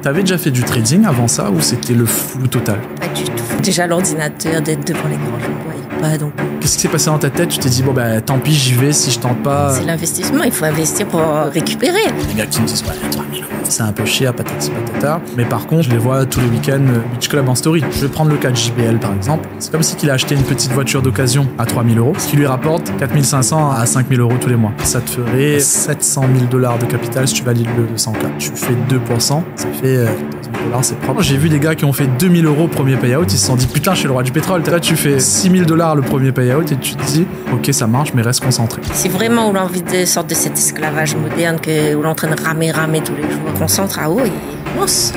T'avais déjà fait du trading avant ça ou c'était le flou total? Pas du tout. Déjà, l'ordinateur, d'être devant l'écran, je ne voyais pas. Donc, Qu'est-ce qui s'est passé dans ta tête? Tu t'es dit, bon, bah, tant pis, j'y vais si je tente pas. c'est l'investissement. Il faut investir pour récupérer. Les gars qui me disent, ouais, 3000 €, c'est un peu cher, patati patata. Mais par contre, je les vois tous les week-ends Beach Club en story. Je vais prendre le cas de JBL par exemple. C'est comme si il a acheté une petite voiture d'occasion à 3000 €, ce qui lui rapporte 4500 à 5000 € tous les mois. Ça te ferait 700 000 $ de capital si tu valides le 200K. Tu fais 2%, ça fait 14 000 $, c'est propre. J'ai vu des gars qui ont fait 2000 € premier payout, ils se sont dit, putain, je suis le roi du pétrole. Là, tu fais 6 000 $ le premier payout et tu te dis, ok, ça marche, mais reste concentré. Si vraiment on a envie de sortir de cet esclavage moderne où on est en train de ramer tous les jours, concentre à haut et lance.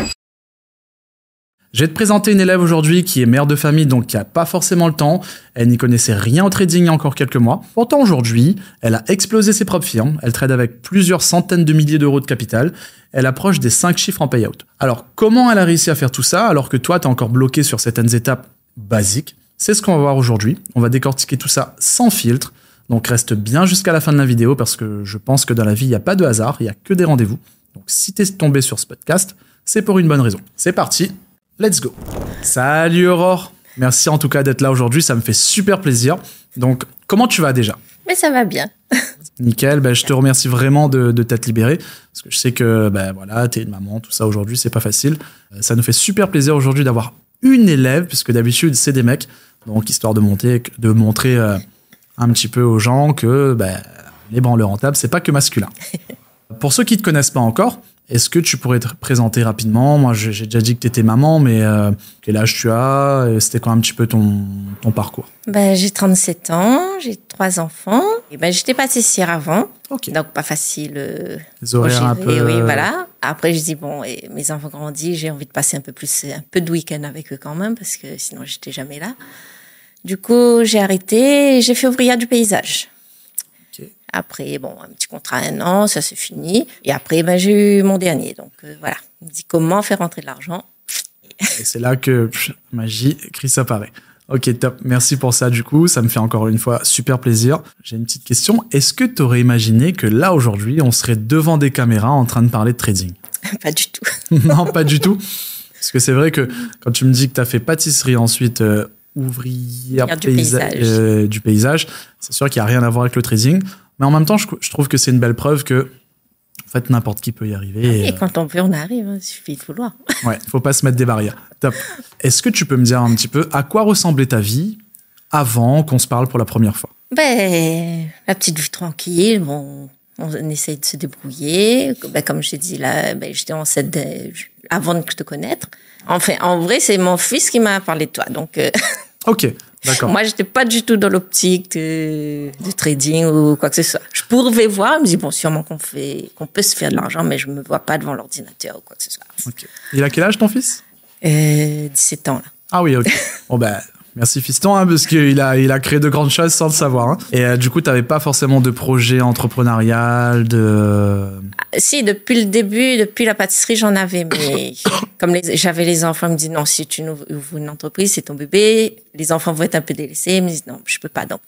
Je vais te présenter une élève aujourd'hui qui est mère de famille, donc qui a pas forcément le temps. Elle n'y connaissait rien au trading il y a encore quelques mois. Pourtant aujourd'hui, elle a explosé ses propres firmes. Elle trade avec plusieurs centaines de milliers d'euros de capital. Elle approche des 5 chiffres en payout. Alors comment elle a réussi à faire tout ça alors que toi t'es encore bloqué sur certaines étapes basiques? C'est ce qu'on va voir aujourd'hui. On va décortiquer tout ça sans filtre. Donc reste bien jusqu'à la fin de la vidéo parce que je pense que dans la vie il n'y a pas de hasard, il n'y a que des rendez-vous. Donc si t'es tombé sur ce podcast, c'est pour une bonne raison. C'est parti. Let's go. Salut Aurore. Merci en tout cas d'être là aujourd'hui, ça me fait super plaisir. Donc, comment tu vas déjà? Mais ça va bien. Nickel, je te remercie vraiment de t'être libéré. Parce que je sais que voilà, t'es une maman, tout ça aujourd'hui, c'est pas facile. Ça nous fait super plaisir aujourd'hui d'avoir une élève, puisque d'habitude c'est des mecs. Donc, histoire de montrer un petit peu aux gens que les branleurs rentables, c'est pas que masculin. Pour ceux qui te connaissent pas encore, est-ce que tu pourrais te présenter rapidement? Moi, j'ai déjà dit que tu étais maman, mais quel âge tu as? C'était quoi un petit peu ton parcours? J'ai 37 ans, j'ai 3 enfants. Et j'étais pâtissière avant, Ok. donc pas facile. Les horaires un peu... Oui, voilà. Après, je dis, mes enfants grandissent, j'ai envie de passer un peu de week-end avec eux quand même, parce que sinon, j'étais jamais là. Du coup, j'ai arrêté et j'ai fait ouvrière du paysage. Après, un petit contrat 1 an, ça c'est fini. Et après, j'ai eu mon dernier. Donc voilà, on me dit comment faire rentrer de l'argent. Et c'est là que magie, Chris apparaît. Ok, top. Merci pour ça du coup. Ça me fait encore une fois super plaisir. J'ai une petite question. Est-ce que tu aurais imaginé que là, aujourd'hui, on serait devant des caméras en train de parler de trading? Pas du tout. Non, pas du tout. Parce que c'est vrai que quand tu me dis que tu as fait pâtisserie ensuite... ouvrière du paysage, c'est sûr qu'il n'y a rien à voir avec le trading. Mais en même temps, je trouve que c'est une belle preuve que en fait, n'importe qui peut y arriver. Et quand on veut, on arrive. Il suffit de vouloir. Ouais, faut pas se mettre des barrières. Top. Est-ce que tu peux me dire un petit peu à quoi ressemblait ta vie avant qu'on se parle pour la première fois? La petite vie tranquille. On essaye de se débrouiller. Comme je t'ai dit, là, j'étais enceinte avant de te connaître. Enfin, en vrai, c'est mon fils qui m'a parlé de toi. Donc, ok, d'accord. Moi, j'étais pas du tout dans l'optique de trading ou quoi que ce soit. Je pouvais voir, je me dis, sûrement qu'on peut se faire de l'argent, mais je me vois pas devant l'ordinateur ou quoi que ce soit. Okay. Il a quel âge ton fils? 17 ans, là. Ah oui, ok. Bon, merci fiston, parce qu'il a créé de grandes choses sans le savoir. Hein. Et du coup, tu n'avais pas forcément de projet entrepreneurial, Si, depuis le début, depuis la pâtisserie, j'en avais. Mais comme j'avais les enfants, ils me disent non, si tu ouvres une entreprise, c'est ton bébé. Les enfants vont être un peu délaissés. Ils me disent non, je peux pas. Donc,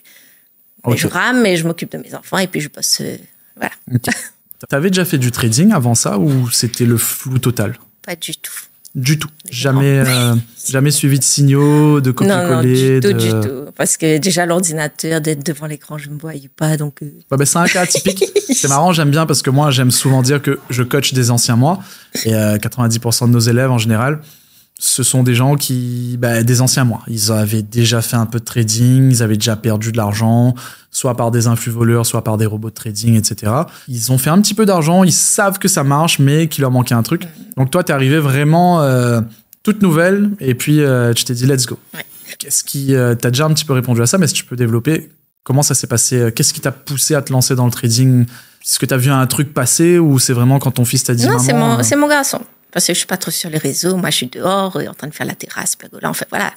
je rame, mais je m'occupe de mes enfants et puis je bosse. Voilà. Okay. Tu avais déjà fait du trading avant ça ou c'était le flou total? Pas du tout. Du tout. Jamais suivi de signaux, de copier-coller. Non, du tout. Parce que déjà, l'ordinateur, d'être devant l'écran, je ne me voyais pas. Donc... c'est un cas atypique. C'est marrant, j'aime bien parce que moi, j'aime souvent dire que je coach des anciens moi. Et 90% de nos élèves, en général, ce sont des gens des anciens moi. Ils avaient déjà fait un peu de trading, ils avaient déjà perdu de l'argent, soit par des influx voleurs, soit par des robots de trading, etc. Ils ont fait un petit peu d'argent, ils savent que ça marche, mais qu'il leur manquait un truc. Donc toi, t'es arrivé vraiment toute nouvelle, et puis tu t'es dit let's go. Ouais. T'as déjà un petit peu répondu à ça, mais si tu peux développer, comment ça s'est passé? Qu'est-ce qui t'a poussé à te lancer dans le trading? Est-ce que t'as vu un truc passer, ou c'est vraiment quand ton fils t'a dit non, maman? c'est mon garçon. Parce que je suis pas trop sur les réseaux. Moi, je suis dehors, en train de faire la terrasse, là. En fait, voilà.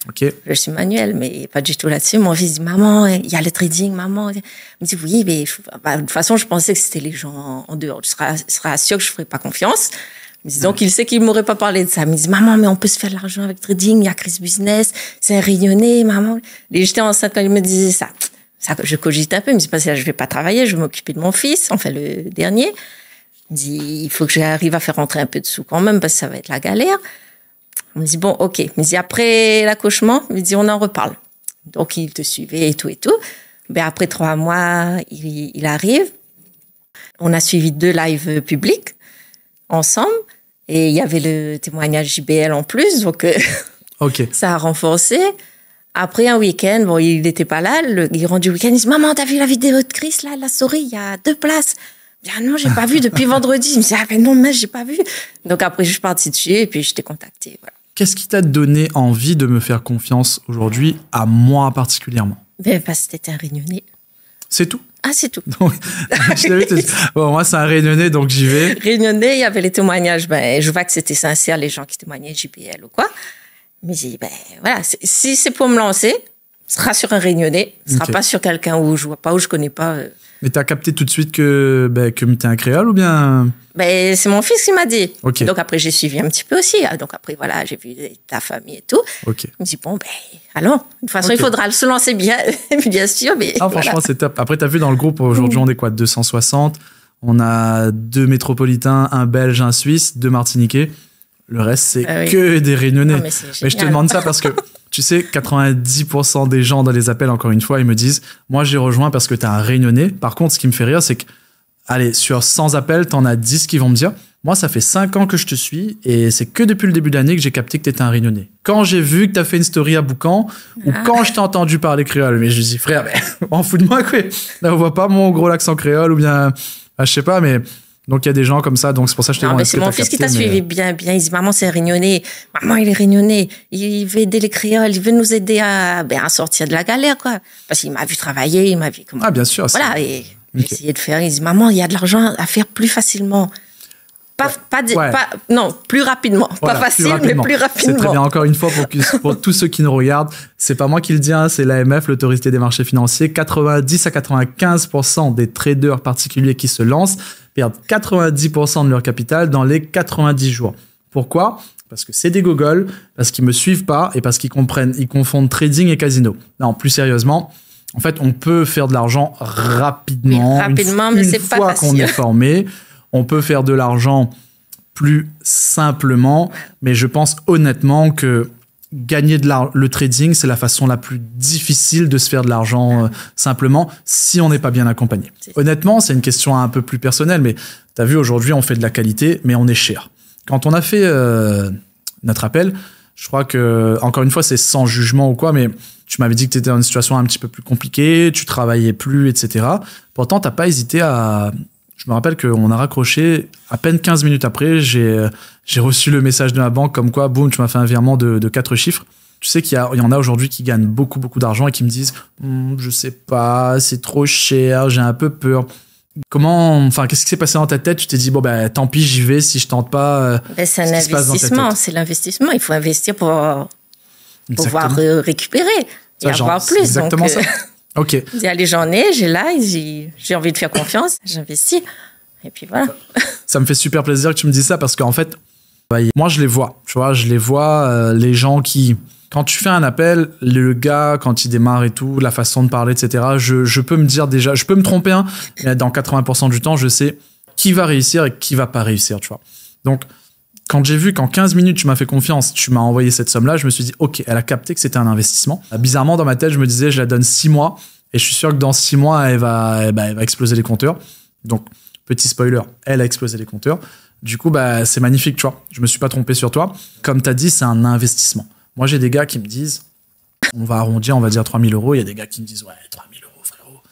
Okay. Je suis manuelle, mais pas du tout là-dessus. Mon fils dit, maman, il y a le trading, maman. Il me dit, oui, mais de toute façon, je pensais que c'était les gens en dehors. Je serais sûr que je ferais pas confiance. Donc, il sait qu'il m'aurait pas parlé de ça. Il me dit, maman, mais on peut se faire de l'argent avec trading. Il y a Chris Business. C'est un rayonné, maman. Et j'étais enceinte quand il me disait ça. Je cogite un peu. Il me dit, parce que là, je vais pas travailler. Je vais m'occuper de mon fils. Enfin, le dernier. Il me dit, il faut que j'arrive à faire rentrer un peu de sous quand même, parce que ça va être la galère. On me dit, bon, ok. Il me dit, après l'accouchement, il me dit, on en reparle. Donc, il te suivait et tout et tout. Ben, après 3 mois, il arrive. On a suivi 2 lives publics ensemble. Et il y avait le témoignage JBL en plus. Donc, Ok. ça a renforcé. Après un week-end, bon, il n'était pas là. Il rentre du week-end, il dit, maman, t'as vu la vidéo de Chris, là, la souris, il y a 2 places. Je dis, ah non, j'ai pas vu depuis vendredi. Il me dit, ah ben non, mais j'ai pas vu. Donc après, je suis partie dessus et puis je t'ai contacté. Voilà. Qu'est-ce qui t'a donné envie de me faire confiance aujourd'hui, à moi particulièrement? Ben, parce que t'étais un Réunionnais. C'est tout? Ah, c'est tout. Donc, je t'avais dit, bon, moi, c'est un Réunionnais, donc j'y vais. Réunionnais, il y avait les témoignages. Ben, je vois que c'était sincère, les gens qui témoignaient JPL ou quoi. Mais j'ai dit, ben, voilà, si c'est pour me lancer, ce sera sur un Réunionnais. Ce sera pas sur quelqu'un où je vois pas, où je connais pas. Mais t'as capté tout de suite que t'es un créole ou bien? Ben, c'est mon fils qui m'a dit. Okay. Donc après, j'ai suivi un petit peu aussi. Donc après, voilà, j'ai vu ta famille et tout. Okay. Je me dis, bon, ben, allons. De toute façon, il faudra se lancer bien, bien sûr. Mais ah, franchement, voilà. C'est top. Après, t'as vu dans le groupe, aujourd'hui, on est quoi? 260. On a 2 métropolitains, un Belge, un Suisse, 2 Martiniquais. Le reste, c'est que des Réunionnais. Non, mais je te demande ça parce que, tu sais, 90% des gens dans les appels, encore une fois, ils me disent, moi, j'ai rejoint parce que t'es un Réunionnais. Par contre, ce qui me fait rire, c'est que, allez, sur 100 appels, t'en as 10 qui vont me dire, moi, ça fait 5 ans que je te suis et c'est que depuis le début de l'année que j'ai capté que t'étais un Réunionnais. Quand j'ai vu que t'as fait une story à Boucan ou quand je t'ai entendu parler créole, mais je dis, frère, mais, on fout de moi, quoi. Là, on voit pas mon gros accent créole ou bien, je sais pas, mais... Donc, il y a des gens comme ça, donc c'est pour ça que je te demande. C'est mon fils qui t'a suivi bien. Il dit, maman, c'est un Réunionnais. Maman, il est Réunionnais. Il veut aider les créoles. Il veut nous aider à sortir de la galère, quoi. Parce qu'il m'a vu travailler, il m'a vu comment. Ah, bien sûr. Voilà. Et j'ai essayé de faire. Il dit, maman, il y a de l'argent à faire plus facilement. Non, plus rapidement. Voilà, pas facile, mais plus rapidement. C'est très bien. Encore une fois, pour tous ceux qui nous regardent, c'est pas moi qui le dis, hein, c'est l'AMF, l'Autorité des marchés financiers. 90 à 95% des traders particuliers qui se lancent perdent 90% de leur capital dans les 90 jours. Pourquoi? Parce que c'est des gogoles, parce qu'ils me suivent pas et parce qu'ils confondent trading et casino. Non, plus sérieusement, en fait, on peut faire de l'argent rapidement. Mais une c'est fois pas facile. qu'on est formé. On peut faire de l'argent plus simplement, mais je pense honnêtement que gagner le trading, c'est la façon la plus difficile de se faire de l'argent simplement si on n'est pas bien accompagné. Honnêtement, c'est une question un peu plus personnelle, mais tu as vu, aujourd'hui, on fait de la qualité, mais on est cher. Quand on a fait notre appel, je crois que, encore une fois, c'est sans jugement ou quoi, mais tu m'avais dit que tu étais dans une situation un petit peu plus compliquée, tu travaillais plus, etc. Pourtant, tu n'as pas hésité à... Je me rappelle qu'on a raccroché, à peine 15 minutes après, j'ai reçu le message de ma banque comme quoi, boum, tu m'as fait un virement de 4 chiffres. Tu sais qu'il y en a aujourd'hui qui gagnent beaucoup, beaucoup d'argent et qui me disent je sais pas, c'est trop cher, j'ai un peu peur. Qu'est-ce qui s'est passé dans ta tête? Tu t'es dit, bon, ben, tant pis, j'y vais, si je tente pas. C'est un investissement, c'est l'investissement. Il faut investir pour pouvoir récupérer et avoir plus. Exactement ça. Ok. Allez, j'en ai, j'ai envie de faire confiance, j'investis. Et puis voilà. Ça me fait super plaisir que tu me dises ça parce qu'en fait, moi, je les vois. Tu vois, je les vois, les gens qui... Quand tu fais un appel, le gars, quand il démarre et tout, la façon de parler, etc., je peux me dire déjà... Je peux me tromper, hein, mais dans 80% du temps, je sais qui va réussir et qui va pas réussir, tu vois. Donc, quand j'ai vu qu'en 15 minutes, tu m'as fait confiance, tu m'as envoyé cette somme-là, je me suis dit, OK, elle a capté que c'était un investissement. Bizarrement, dans ma tête, je me disais, je la donne 6 mois et je suis sûr que dans 6 mois, elle va exploser les compteurs. Donc, petit spoiler, elle a explosé les compteurs. Du coup, c'est magnifique, tu vois. Je me suis pas trompé sur toi. Comme tu as dit, c'est un investissement. Moi, j'ai des gars qui me disent, on va arrondir, on va dire 3 000 euros. Il y a des gars qui me disent, ouais, 3 000 euros, frérot.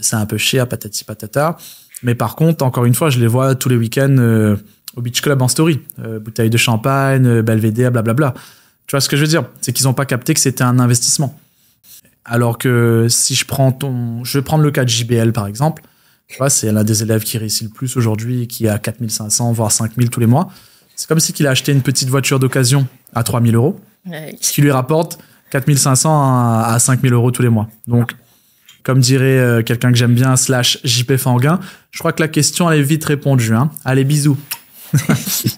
C'est un peu cher, patati patata. Mais par contre, encore une fois, je les vois tous les week-ends au Beach Club en story. Bouteille de champagne, Belvedere, blablabla. Tu vois ce que je veux dire? C'est qu'ils n'ont pas capté que c'était un investissement. Alors que si je vais prendre le cas de JBL, par exemple. Tu vois, c'est l'un des élèves qui réussit le plus aujourd'hui, qui a 4 500, voire 5 000 tous les mois. C'est comme si qu'il a acheté une petite voiture d'occasion à 3 000 euros, ce qui lui rapporte 4 500 à 5 000 euros tous les mois. Donc, comme dirait quelqu'un que j'aime bien, / JP Fanguin, je crois que la question, elle est vite répondue. Hein. Allez, bisous.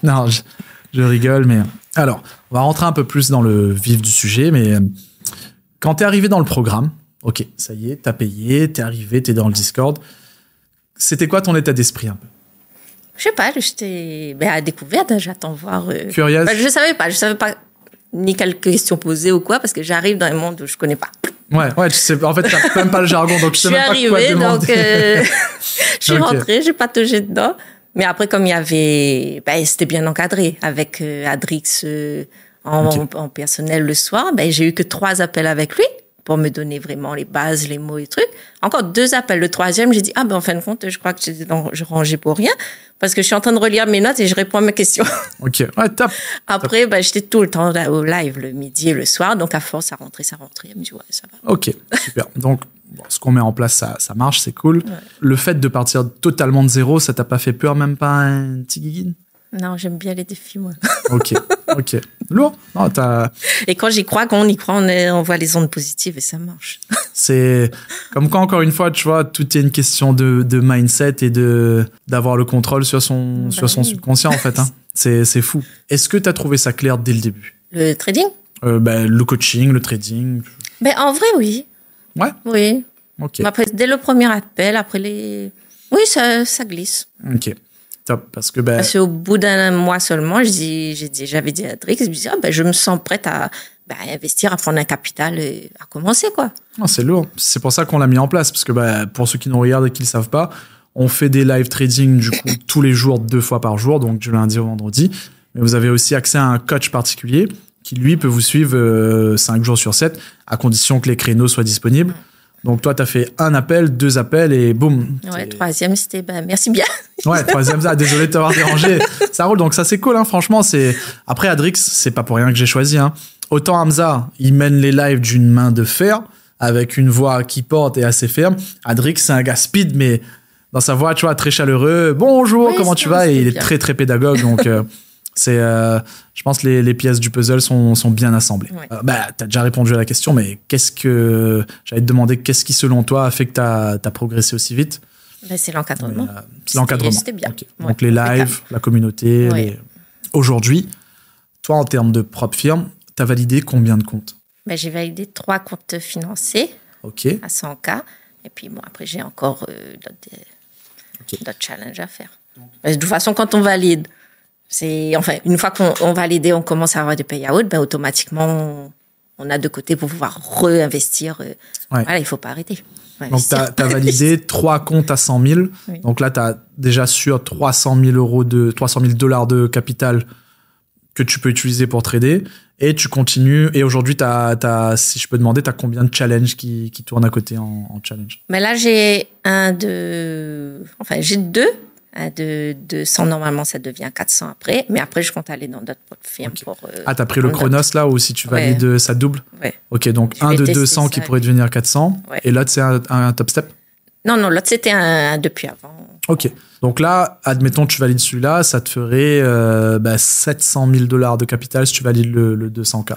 Non, je rigole, mais... Alors, on va rentrer un peu plus dans le vif du sujet, mais quand t'es arrivé dans le programme, ok, ça y est, t'as payé, t'es arrivé, t'es dans le Discord... C'était quoi ton état d'esprit un peu? Je sais pas, j'étais à découverte, hein, j'attends voir. Curieuse. Je savais pas ni quelles questions poser ou quoi, parce que j'arrive dans un monde où je connais pas. Ouais, tu sais, en fait, t'as même pas le jargon, donc tu sais même pas quoi demander. Donc, je suis rentrée, j'ai pataugé dedans. Mais après, comme il y avait, c'était bien encadré avec Adrix en personnel le soir, j'ai eu que 3 appels avec lui pour me donner vraiment les bases, les mots et trucs. Encore 2 appels. Le 3e, j'ai dit, en fin de compte, je crois que je rangeais pour rien parce que je suis en train de relire mes notes et je réponds à mes questions. Ok, ouais, top. Après, j'étais tout le temps là, au live, le midi et le soir. Donc, à force, ça rentrait. Elle me dit, ouais, ça va. Ok, super. Donc, ce qu'on met en place, ça marche, c'est cool. Ouais. Le fait de partir totalement de zéro, ça t'a pas fait peur, même pas un petit guiguine? Non, j'aime bien les défis, moi. Ok. Lourd. Non, et quand j'y crois, on voit les ondes positives et ça marche. C'est comme quand, encore une fois, tu vois, tout est une question de mindset et d'avoir le contrôle sur son subconscient, en fait. Hein. C'est fou. Est-ce que tu as trouvé ça clair dès le début? Le trading? Le coaching, le trading. En vrai, oui. Ouais? Oui. Ok. Après, dès le premier appel, oui, ça glisse. Ok. Top, parce qu'au bout d'un mois seulement, j'avais dit à Adrix, je me sens prête à investir, à prendre un capital et à commencer, quoi. Non, c'est lourd. C'est pour ça qu'on l'a mis en place, parce que pour ceux qui nous regardent et qui ne le savent pas, on fait des live trading du coup tous les jours, 2 fois par jour, donc du lundi au vendredi. Mais vous avez aussi accès à un coach particulier qui, lui, peut vous suivre 5 jours sur 7, à condition que les créneaux soient disponibles. Donc, toi, tu as fait 1 appel, 2 appels et boum. Ouais, 3e, c'était merci bien. Ouais, 3e, désolé de t'avoir dérangé. Ça roule, donc ça, c'est cool, hein, franchement. Après, Adrix, c'est pas pour rien que j'ai choisi. Hein. Autant Hamza, il mène les lives d'une main de fer, avec une voix qui porte et assez ferme. Adrix, c'est un gars speed, mais dans sa voix, tu vois, très chaleureux. Bonjour, oui, comment tu vas? Et il est très, très pédagogue, donc... je pense que les pièces du puzzle sont bien assemblées. Ouais. T'as déjà répondu à la question, mais j'allais te demander, qu'est-ce qui, selon toi, a fait que t'as progressé aussi vite? C'est l'encadrement. C'est l'encadrement. C'était bien. Okay. Ouais. Donc, les lives, la communauté. Ouais. Aujourd'hui, toi, en termes de propre firme, t'as validé combien de comptes? J'ai validé 3 comptes financés à 100K. Et puis, après, j'ai encore d'autres challenges à faire. De toute façon, quand on valide, une fois qu'on valide, on commence à avoir des payouts, automatiquement, on a de côté pour pouvoir réinvestir. Voilà, il ne faut pas arrêter. Donc, tu as validé 3 comptes à 100 000. Oui. Donc là, tu as déjà sur 300 000 $ de capital que tu peux utiliser pour trader. Et tu continues. Et aujourd'hui, si je peux demander, tu as combien de challenges qui tournent à côté en challenge? Là, j'ai j'ai 2. De 200, normalement, ça devient 400 après. Mais après, je compte aller dans d'autres firmes. Okay. T'as pris le Chronos, là, ou si tu valides, ça double? Ouais. Ok, donc un de 200 qui pourrait devenir 400. Ouais. Et l'autre, c'est un top step? Non, l'autre, c'était un depuis avant. Ok. Donc là, admettons, tu valides celui-là, ça te ferait 700 000 $ de capital si tu valides le 200K.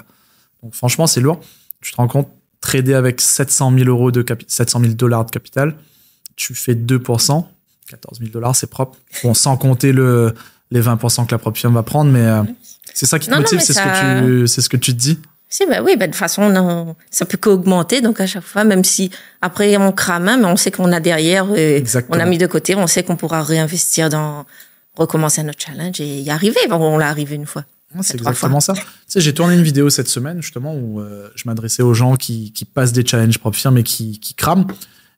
Donc franchement, c'est lourd. Tu te rends compte, trader avec 700 000 $ de capital, tu fais 2%. 14 000 $, c'est propre. Bon, sans compter les 20% que la propre firme va prendre, mais c'est ça qui te motive, c'est ce que tu te dis? Oui, de toute façon, ça peut qu'augmenter. Donc, à chaque fois, même si après on crame, mais on sait qu'on a derrière, on a mis de côté, on sait qu'on pourra réinvestir recommencer notre challenge et y arriver. On l'a arrivé une fois. C'est exactement ça. Tu sais, j'ai tourné une vidéo cette semaine, justement, où je m'adressais aux gens qui passent des challenges propre firme et qui crament.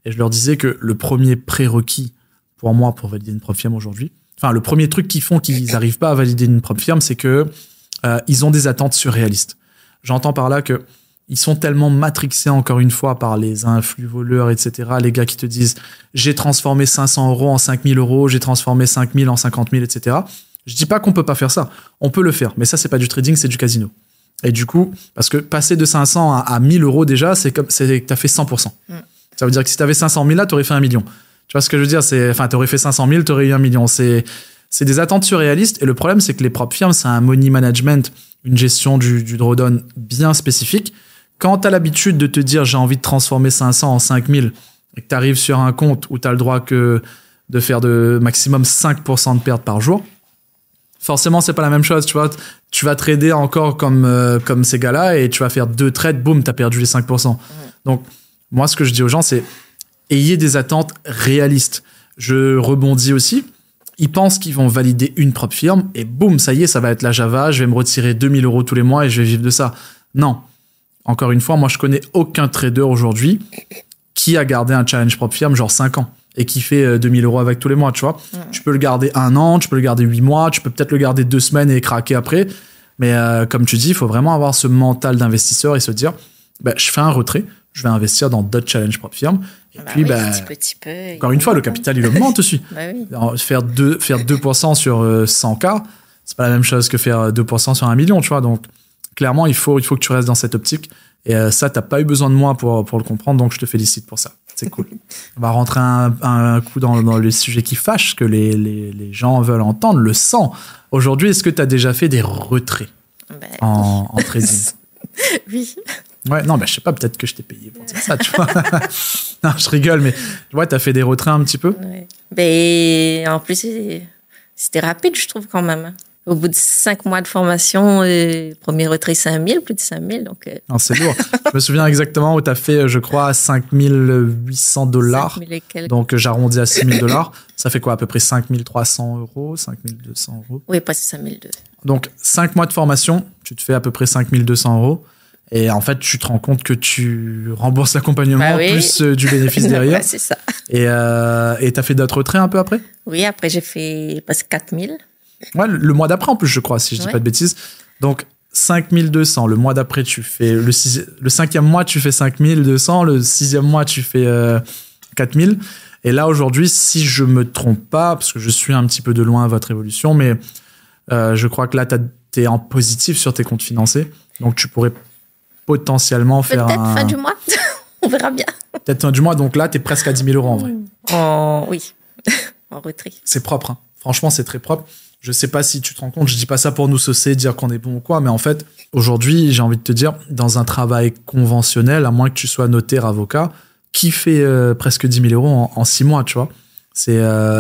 Et je leur disais que le premier prérequis pour moi, pour valider une propre firme aujourd'hui, le premier truc qu'ils font qu'ils n'arrivent pas à valider une propre firme, c'est que ils ont des attentes surréalistes. J'entends par là que ils sont tellement matrixés, encore une fois, par les influx voleurs, etc. Les gars qui te disent « j'ai transformé 500 € en 5 000 €, j'ai transformé 5 000 en 50 000, etc. » Je dis pas qu'on peut pas faire ça. On peut le faire, mais ça, c'est pas du trading, c'est du casino. Et du coup, parce que passer de 500 à 1000 € déjà, c'est que tu as fait 100%. Ça veut dire que si tu avais 500 000 là, tu aurais fait 1 million. Tu vois ce que je veux dire? Tu aurais fait 500 000, tu aurais eu 1 million. C'est des attentes surréalistes. Et le problème, c'est que les propres firmes, c'est un money management, une gestion du drawdown bien spécifique. Quand tu as l'habitude de te dire j'ai envie de transformer 500 en 5000 et que tu arrives sur un compte où tu as le droit que de faire de maximum 5% de perte par jour, forcément, c'est pas la même chose. Tu vois, tu vas trader encore comme ces gars-là et tu vas faire 2 trades, boum, tu as perdu les 5%. Donc, moi, ce que je dis aux gens, c'est ayez des attentes réalistes. Je rebondis aussi. Ils pensent qu'ils vont valider une propre firme et boum, ça y est, ça va être la Java, je vais me retirer 2000 € tous les mois et je vais vivre de ça. Non. Encore une fois, moi, je connais aucun trader aujourd'hui qui a gardé un challenge propre firme genre 5 ans et qui fait 2000 € avec tous les mois, tu vois. Tu peux le garder 1 an, tu peux le garder 8 mois, tu peux peut-être le garder 2 semaines et craquer après. Mais comme tu dis, il faut vraiment avoir ce mental d'investisseur et se dire, je fais un retrait, je vais investir dans d'autres challenges propre firme. Et puis, petit peu, encore une fois, le capital, il augmente aussi. Oui. Faire 2% sur 100K, c'est pas la même chose que faire 2% sur 1 million, tu vois. Donc, clairement, il faut que tu restes dans cette optique. Et ça, t'as pas eu besoin de moi pour le comprendre, donc je te félicite pour ça. C'est cool. On va rentrer un coup dans les sujets qui fâchent, que les gens veulent entendre, le sang. Aujourd'hui, est-ce que tu as déjà fait des retraits en trading? Oui. Ouais, non, je sais pas, peut-être que je t'ai payé pour dire ça, tu vois. Non, je rigole, mais ouais, t'as fait des retraits un petit peu? Ouais. En plus, c'était rapide, je trouve, quand même. Au bout de 5 mois de formation, premier retrait 5000, plus de 5000. Donc, non, c'est lourd. Je me souviens exactement où tu as fait, je crois, $5800. 5000 et quelques. Donc, j'arrondis à $6000. Ça fait quoi, à peu près 5300 €, 5200 €? Oui, pas 5002. Donc, 5 mois de formation, tu te fais à peu près 5200 €. Et en fait, tu te rends compte que tu rembourses l'accompagnement plus du bénéfice derrière. Ouais, c'est ça. Et tu as fait d'autres retraits un peu après? Oui, après, j'ai fait presque 4000. Ouais, le mois d'après en plus, je crois, si je dis pas de bêtises. Donc, 5200. Le mois d'après, tu fais le 5e mois, tu fais 5200. Le 6e mois, tu fais 4000. Et là, aujourd'hui, si je me trompe pas, parce que je suis un petit peu de loin à votre évolution, mais je crois que là, t'es en positif sur tes comptes financiers. Donc, tu pourrais potentiellement faire peut-être fin du mois. On verra bien. Peut-être fin du mois. Donc là, t'es presque à 10 000 € en vrai. Oui. En retrait. C'est propre. Hein. Franchement, c'est très propre. Je sais pas si tu te rends compte, je dis pas ça pour nous saucer, dire qu'on est bon ou quoi, mais en fait, aujourd'hui, j'ai envie de te dire, dans un travail conventionnel, à moins que tu sois notaire, avocat, qui fait presque 10 000 € en 6 mois, tu vois.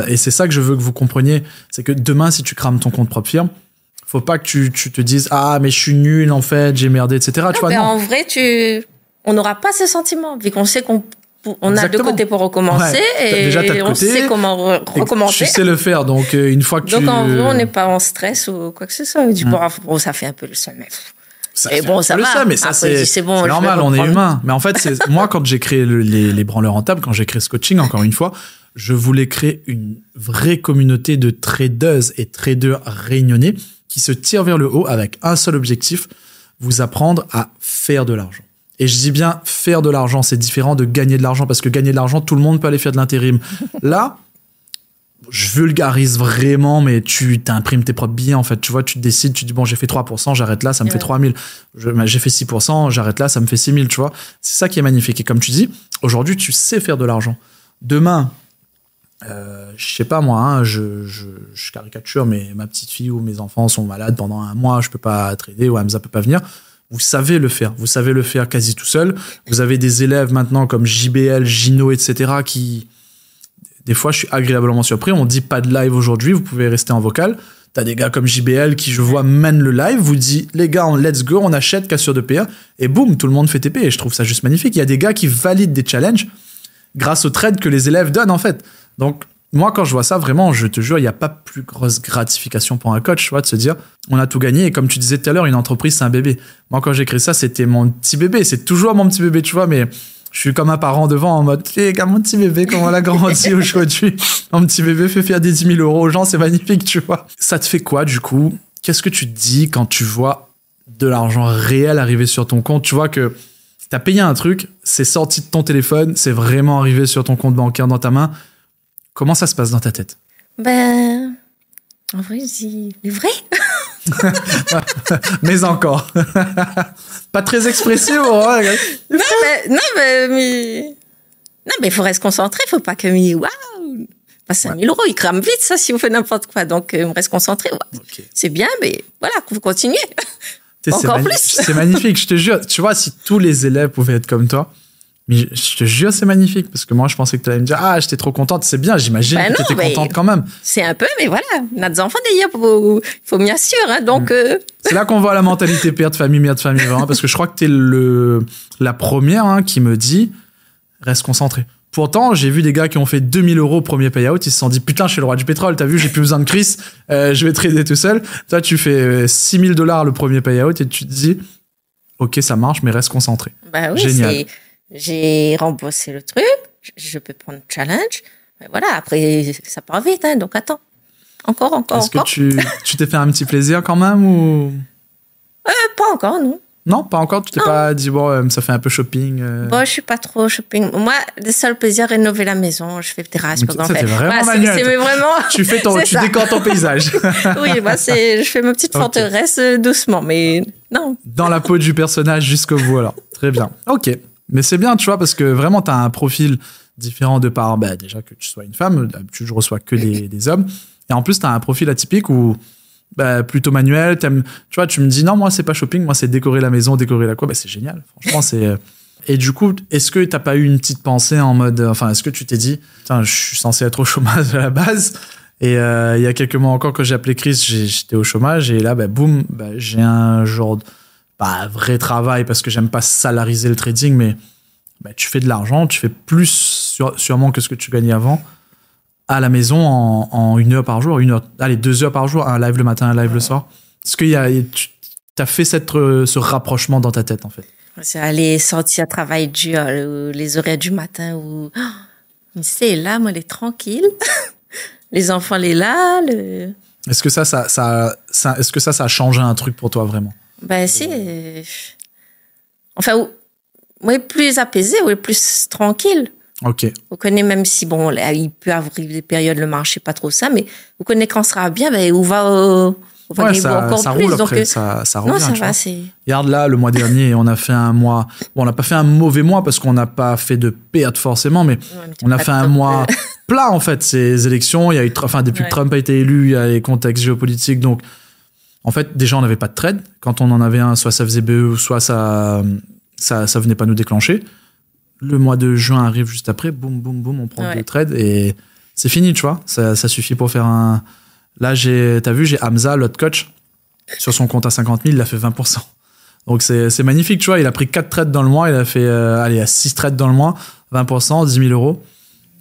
Et c'est ça que je veux que vous compreniez, c'est que demain, si tu crames ton compte propre firme, faut pas que tu te dises « Ah, mais je suis nul, en fait, j'ai merdé, etc. » Tu vois, non. En vrai, on n'aura pas ce sentiment, vu qu'on sait qu'on a deux côtés pour recommencer, et déjà, on sait comment recommencer. Tu sais le faire, donc une fois que donc en vrai, on n'est pas en stress ou quoi que ce soit. Du coup, ça fait un peu le seum. Ça va. Mais ça, après, c'est bon, normal, on est humain. Mais en fait, moi, quand j'ai créé les branleurs rentables, quand j'ai créé ce coaching, encore une fois, je voulais créer une vraie communauté de tradeuses et traders réunionnais qui se tirent vers le haut avec un seul objectif, vous apprendre à faire de l'argent. Et je dis bien faire de l'argent, c'est différent de gagner de l'argent, parce que gagner de l'argent, tout le monde peut aller faire de l'intérim. Là, je vulgarise vraiment, mais tu t'imprimes tes propres billets, en fait. Tu vois, tu décides, tu dis, bon, j'ai fait 3%, j'arrête là, ça me fait 3000. J'ai fait 6%, j'arrête là, ça me fait 6000, tu vois. C'est ça qui est magnifique. Et comme tu dis, aujourd'hui, tu sais faire de l'argent. Demain, je sais pas moi, hein, je caricature, mais ma petite fille ou mes enfants sont malades pendant 1 mois, je peux pas trader, ou Hamza peut pas venir. Vous savez le faire quasi tout seul. Vous avez des élèves maintenant comme JBL, Gino, etc. qui, des fois, je suis agréablement surpris. On dit pas de live aujourd'hui, vous pouvez rester en vocal. T'as des gars comme JBL qui, je vois, mènent le live, vous dit, les gars, let's go, on achète cassure de PA, et boum, tout le monde fait TP. Et je trouve ça juste magnifique. Il y a des gars qui valident des challenges grâce aux trades que les élèves donnent, en fait. Donc, moi, quand je vois ça, vraiment, je te jure, il n'y a pas plus grosse gratification pour un coach, tu vois, de se dire, on a tout gagné. Et comme tu disais tout à l'heure, une entreprise, c'est un bébé. Moi, quand j'ai créé ça, c'était mon petit bébé. C'est toujours mon petit bébé, tu vois, mais je suis comme un parent devant en mode, les gars, mon petit bébé, comment on l'a grandi aujourd'hui. Mon petit bébé fait faire des 10 000 € aux gens, c'est magnifique, tu vois. Ça te fait quoi, du coup? Qu'est-ce que tu te dis quand tu vois de l'argent réel arriver sur ton compte? Tu vois que t'as payé un truc, c'est sorti de ton téléphone, c'est vraiment arrivé sur ton compte bancaire dans ta main. Comment ça se passe dans ta tête? En vrai, je dis, mais vrai? Mais encore. Pas très expressif, hein? Non, mais il faut rester concentré, il faut pas que, waouh! Pas 5 000 €, il crame vite, ça, si on fait n'importe quoi. Donc, on reste concentré. Ouais. Okay. C'est bien, mais voilà, vous continuez. Encore plus. C'est magnifique, je te jure. Tu vois, si tous les élèves pouvaient être comme toi, mais je te jure, c'est magnifique. Parce que moi, je pensais que tu allais me dire, ah, j'étais trop contente. C'est bien, j'imagine que tu étais contente quand même. C'est un peu, mais voilà. On a des enfants d'ailleurs, il faut bien sûr. Hein, donc, C'est là qu'on voit la mentalité père de famille, mère de famille. Vraiment, parce que je crois que tu es la première qui me dit, reste concentré. Pourtant, j'ai vu des gars qui ont fait 2000 € au premier payout, ils se sont dit putain, je suis le roi du pétrole, t'as vu, j'ai plus besoin de Chris, je vais trader tout seul. Toi, tu fais 6000 $ le premier payout et tu te dis ok, ça marche, mais reste concentré. Bah oui, génial. J'ai remboursé le truc, je peux prendre le challenge, mais voilà, après, ça part vite, hein, donc attends. Encore. Est-ce que tu t'es fait un petit plaisir quand même ou pas encore, non. Non, pas encore. Tu t'es pas dit bon, ça fait un peu shopping. Bon, je suis pas trop shopping. Moi, le seul plaisir, rénover la maison. Je fais terrasse. Ça, c'est vraiment manuel. C'est vraiment. Tu décores ton paysage. Oui, moi, je fais ma petite forteresse doucement, mais non. Dans la peau du personnage jusqu'au bout, alors. Très bien. Ok. Mais c'est bien, tu vois, parce que vraiment, t'as un profil différent de par, déjà que tu sois une femme. D'habitude, je reçois que des hommes. Et en plus, t'as un profil atypique où plutôt manuel, tu vois, tu me dis non, moi c'est pas shopping, moi c'est décorer la maison, décorer la quoi, c'est génial, franchement c'est. Et du coup, est-ce que t'as pas eu une petite pensée en mode, est-ce que tu t'es dit, putain, je suis censé être au chômage à la base, et il y a quelques mois encore quand j'ai appelé Chris, j'étais au chômage, et là boum, j'ai un genre de vrai travail parce que j'aime pas salariser le trading, mais tu fais de l'argent, tu fais plus sûrement que ce que tu gagnais avant à la maison en 1 heure par jour, 2 heures par jour, un live le matin, un live le soir. Est-ce que tu as fait ce rapprochement dans ta tête, en fait? C'est aller sortir à travail dur, les horaires du matin où, c'est là, moi, elle est tranquille. Les enfants, elle est là. Est-ce que ça a changé un truc pour toi, vraiment? Si. Enfin, oui, plus apaisé, oui, plus tranquille. Ok. Vous connaissez, même si, bon, là, il peut arriver des périodes, le marché, pas trop ça, mais vous connaissez quand ça sera bien, on va gagner encore ça plus. Roule donc, après, ça revient. Non, ça va, c'est... Regarde là, le mois dernier, on a fait un mois. Bon, on n'a pas fait un mauvais mois parce qu'on n'a pas fait de perte forcément, mais on a fait un mois plat, en fait. Ces élections, il y a eu, depuis que Trump a été élu, il y a les contextes géopolitiques. Donc, en fait, déjà, on n'avait pas de trade. Quand on en avait un, soit ça faisait BE, soit ça venait pas nous déclencher. Le mois de juin arrive juste après, boum, boum, boum, on prend 2 trades et c'est fini, tu vois. Ça suffit pour faire un... Là, t'as vu, j'ai Hamza, l'autre coach, sur son compte à 50 000, il a fait 20%. Donc, c'est magnifique, tu vois. Il a pris 4 trades dans le mois, il a fait 6 trades dans le mois, 20%, 10 000 €.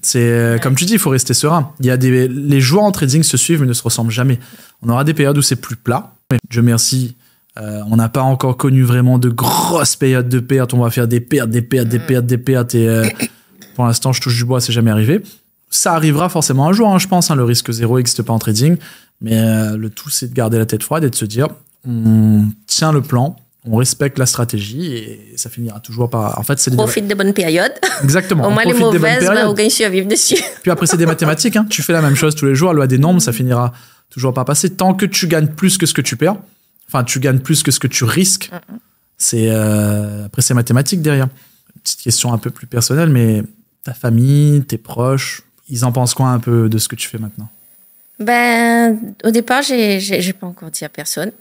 C'est, comme tu dis, il faut rester serein. Les joueurs en trading se suivent mais ne se ressemblent jamais. On aura des périodes où c'est plus plat. Dieu merci, on n'a pas encore connu vraiment de grosses périodes de pertes. On va faire des pertes. Et pour l'instant, je touche du bois, c'est jamais arrivé. Ça arrivera forcément un jour, je pense. Le risque zéro n'existe pas en trading. Mais le tout, c'est de garder la tête froide et de se dire, on tient le plan, on respecte la stratégie et ça finira toujours par... En fait, c'est profite des bonnes périodes. Exactement. Au moins, les mauvaises, on gagne sur à vivre dessus. Puis après, c'est des mathématiques. Tu fais la même chose tous les jours, loi des nombres, ça finira toujours par passer. Tant que tu gagnes plus que ce que tu perds, enfin, tu gagnes plus que ce que tu risques, après, c'est mathématique derrière. Une petite question un peu plus personnelle, mais ta famille, tes proches, ils en pensent quoi un peu de ce que tu fais maintenant? Au départ, j'ai pas encore dit à personne.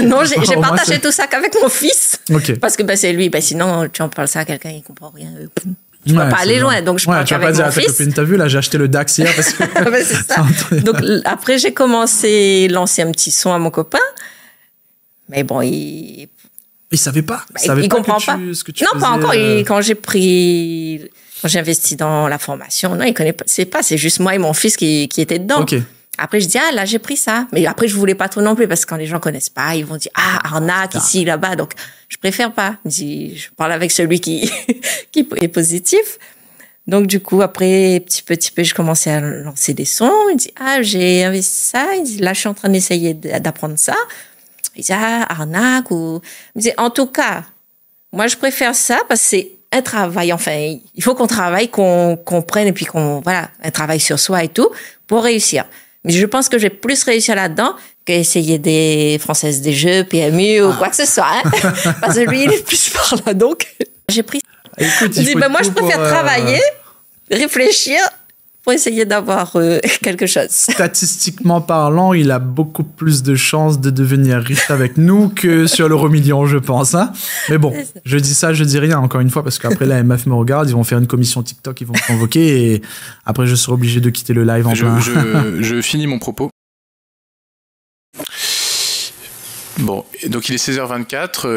Non, j'ai partagé tout ça qu'avec mon fils. Parce que c'est lui. Sinon, tu en parles ça à quelqu'un, il comprend rien. Je peux pas aller loin, donc je parle qu'avec mon fils. Copine, t'as vu, là, j'ai acheté le DAX hier parce que... c'est ça. Donc, après, j'ai commencé à lancer un petit son à mon copain. Mais bon, il savait pas. Il comprend pas. Ce que tu non, faisais, pas encore. Quand j'ai investi dans la formation, non, il connaît pas. C'est juste moi et mon fils qui étaient dedans. Okay. Après, je dis, là, j'ai pris ça. Mais après, je voulais pas trop non plus, parce que quand les gens connaissent pas, ils vont dire, arnaque, ici, là-bas. Donc, je préfère pas. Je parle avec celui qui est positif. Donc, du coup, après, petit peu, je commençais à lancer des sons. Il dit, j'ai investi ça. Il dit, là, je suis en train d'essayer d'apprendre ça. Il dit, arnaque ou... Il dit, en tout cas, moi, je préfère ça parce que c'est un travail. Enfin, il faut qu'on travaille, qu'on prenne et puis un travail sur soi et tout pour réussir. Mais je pense que je vais plus réussir là-dedans qu'essayer des Françaises des Jeux, PMU ou quoi que ce soit. Parce que lui, il est plus par là. Donc, j'ai pris... Écoute, je dis, moi, je préfère travailler, réfléchir pour essayer d'avoir quelque chose. Statistiquement parlant, il a beaucoup plus de chances de devenir riche avec nous que sur l'euro-million, je pense. Mais bon, je dis ça, je dis rien, encore une fois, parce qu'après, la MF me regarde, ils vont faire une commission TikTok, ils vont me convoquer, et après, je serai obligé de quitter le live en plein. Je finis mon propos. Bon, donc il est 16h24,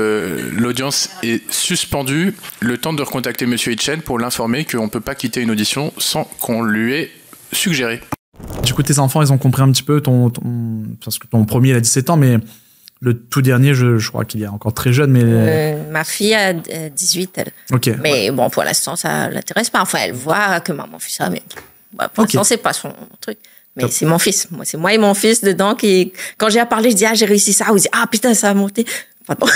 l'audience est suspendue. Le temps de recontacter Monsieur Hitchen pour l'informer qu'on ne peut pas quitter une audition sans qu'on lui ait suggéré. Du coup, tes enfants, ils ont compris un petit peu parce que ton premier, il a 17 ans, mais le tout dernier, je crois qu'il est encore très jeune. Mais ma fille a 18, elle. Ok. Mais bon, pour l'instant, ça l'intéresse pas. Enfin, elle voit que maman fait ça, mais pour l'instant, c'est pas son truc. Mais c'est mon fils. Moi, c'est moi et mon fils dedans qui, quand j'ai à parler, je dis, j'ai réussi ça. Ou je dis, putain, ça a monté. Pardon.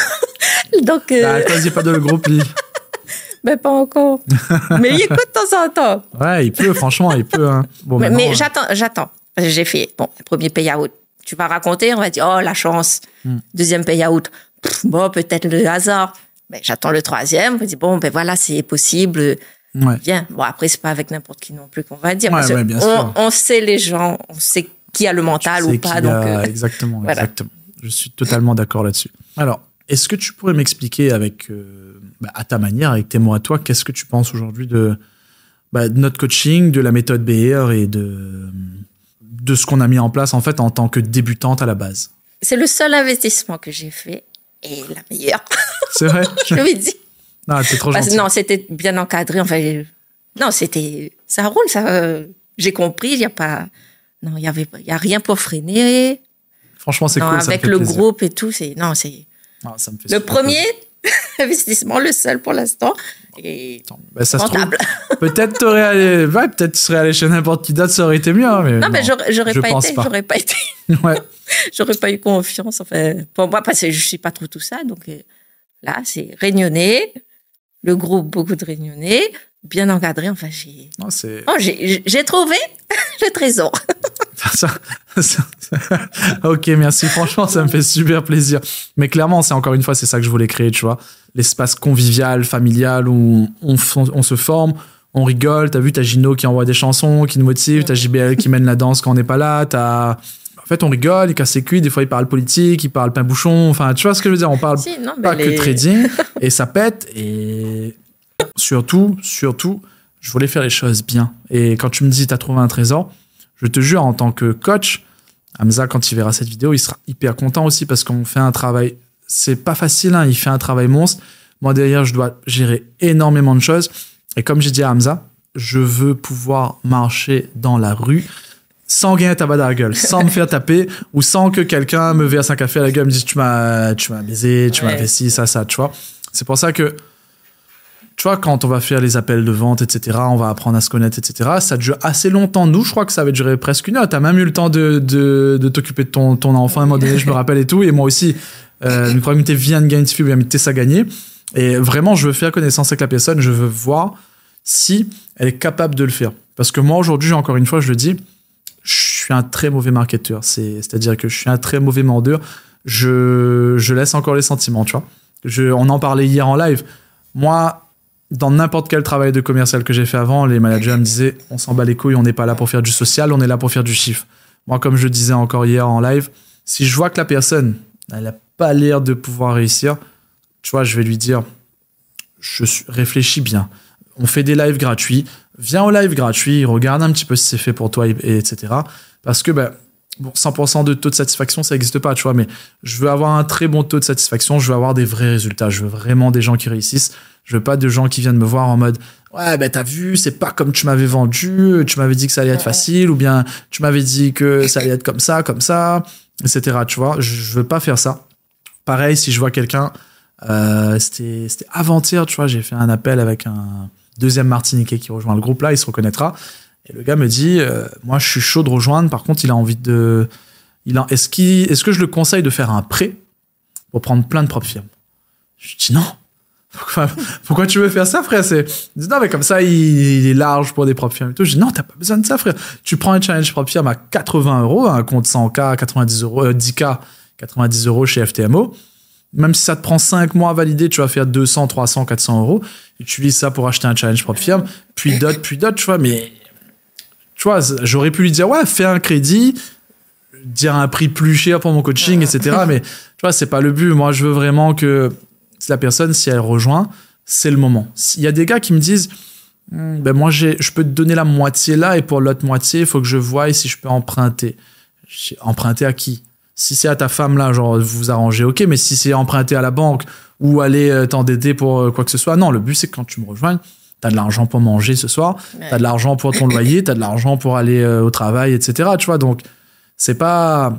Donc, choisis pas de le groupe, lui. Mais pas encore. Mais il écoute de temps en temps. Ouais, il peut, franchement, il peut. Hein. Bon, mais j'attends. J'ai fait, le premier payout. Tu vas raconter, on va dire, oh, la chance. Deuxième payout. Bon, peut-être le hasard. Mais j'attends le troisième. On me dit, bon, voilà, c'est possible. Ouais. Bien. Bon, après, c'est pas avec n'importe qui non plus qu'on va dire. Ouais, bien sûr. On sait les gens, on sait qui a le mental ou pas. Donc, exactement, voilà. Exactement. Je suis totalement d'accord là-dessus. Alors, est-ce que tu pourrais m'expliquer avec, à ta manière, avec tes mots à toi, qu'est-ce que tu penses aujourd'hui de notre coaching, de la méthode BR et de ce qu'on a mis en place en fait en tant que débutante à la base? C'est le seul investissement que j'ai fait et la meilleure. C'est vrai? Je lui dis. Non, c'est trop gentil. Non, c'était bien encadré. Enfin, non, ça roule, ça. J'ai compris, il y a rien pour freiner. Franchement, c'est cool. Avec le groupe et tout, ça me fait le premier investissement, le seul pour l'instant. Et ça rentable. Peut-être tu serais allé chez n'importe qui d'autre, ça aurait été mieux. Hein, mais non, mais j'aurais pas été. Ouais. J'aurais pas eu confiance. Enfin, pour moi, parce que je suis pas trop tout ça. Donc là, c'est réunionnais. Le groupe, beaucoup de réunionnais, bien encadré. Enfin, j'ai trouvé le trésor. Ok, merci. Franchement, ça me fait super plaisir. Mais clairement, encore une fois, c'est ça que je voulais créer, tu vois. L'espace convivial, familial, où on se forme, on rigole. T'as vu, t'as Gino qui envoie des chansons, qui nous motive. T'as JBL qui mène la danse quand on n'est pas là. En fait, on rigole, il casse ses couilles. Des fois, il parle politique, il parle pain bouchon. Enfin, tu vois ce que je veux dire? On parle pas que trading. Et ça pète. Et surtout, je voulais faire les choses bien. Et quand tu me dis t'as trouvé un trésor, je te jure, en tant que coach, Hamza, quand il verra cette vidéo, il sera hyper content aussi parce qu'on fait un travail. C'est pas facile, hein, il fait un travail monstre. Moi, derrière, je dois gérer énormément de choses. Et comme j'ai dit à Hamza, je veux pouvoir marcher dans la rue sans gagner un tabac dans la gueule, sans me faire taper ou sans que quelqu'un me verse un café à la gueule et me dise tu m'as baisé, tu m'as fait ci, ça, tu vois. C'est pour ça que, tu vois, quand on va faire les appels de vente, etc., on va apprendre à se connaître, etc., ça dure assez longtemps. Nous, je crois que ça va durer presque une heure. T'as même eu le temps de t'occuper de ton enfant à un moment donné, je me rappelle et tout. Et moi aussi, une probabilité vient de gagner, bien mettre ça gagner. Et vraiment, je veux faire connaissance avec la personne. Je veux voir si elle est capable de le faire. Parce que moi, aujourd'hui, encore une fois, je le dis, je suis un très mauvais marketeur. C'est-à-dire que je suis un très mauvais vendeur. Je laisse encore les sentiments, tu vois. On en parlait hier en live. Moi, dans n'importe quel travail de commercial que j'ai fait avant, les managers me disaient on s'en bat les couilles, on n'est pas là pour faire du social, on est là pour faire du chiffre. Moi, comme je disais encore hier en live, si je vois que la personne elle n'a pas l'air de pouvoir réussir, tu vois, je vais lui dire réfléchis bien. On fait des lives gratuits, viens au live gratuit, regarde un petit peu si c'est fait pour toi, etc. Parce que 100% de taux de satisfaction, ça n'existe pas, tu vois, mais je veux avoir un très bon taux de satisfaction, je veux avoir des vrais résultats, je veux vraiment des gens qui réussissent, je veux pas de gens qui viennent me voir en mode ouais, t'as vu, c'est pas comme tu m'avais vendu, tu m'avais dit que ça allait être facile, ou bien tu m'avais dit que ça allait être comme ça, etc., tu vois, je veux pas faire ça. Pareil, si je vois quelqu'un, c'était avant-hier, tu vois, j'ai fait un appel avec un deuxième Martiniquais qui rejoint le groupe là, il se reconnaîtra. Et le gars me dit, moi, je suis chaud de rejoindre. Par contre, il a envie de... Est-ce que je le conseille de faire un prêt pour prendre plein de propres firmes? Je dis non. Pourquoi tu veux faire ça, frère? Il dit non, mais comme ça, il est large pour des propres firmes et tout. Je dis non, t'as pas besoin de ça, frère. Tu prends un challenge propre firme à 80 €, un compte 100K, 90 €, 10K, 90 € chez FTMO. Même si ça te prend 5 mois à valider, tu vas faire 200, 300, 400 €. Utilise ça pour acheter un challenge propre firme. Puis d'autres, tu vois, mais... Tu vois, j'aurais pu lui dire, ouais, fais un crédit, dire un prix plus cher pour mon coaching, etc. Mais tu vois, c'est pas le but. Moi, je veux vraiment que la personne, si elle rejoint, c'est le moment. Il y a des gars qui me disent, moi, je peux te donner la moitié là et pour l'autre moitié, il faut que je voie si je peux emprunter. Emprunter à qui? Si c'est à ta femme, là, genre, vous vous arrangez, ok, mais si c'est emprunter à la banque ou aller t'endetter pour quoi que ce soit, non, le but, c'est que quand tu me rejoignes, t'as de l'argent pour manger ce soir, t'as de l'argent pour ton loyer, t'as de l'argent pour aller au travail, etc. Tu vois, donc, c'est pas...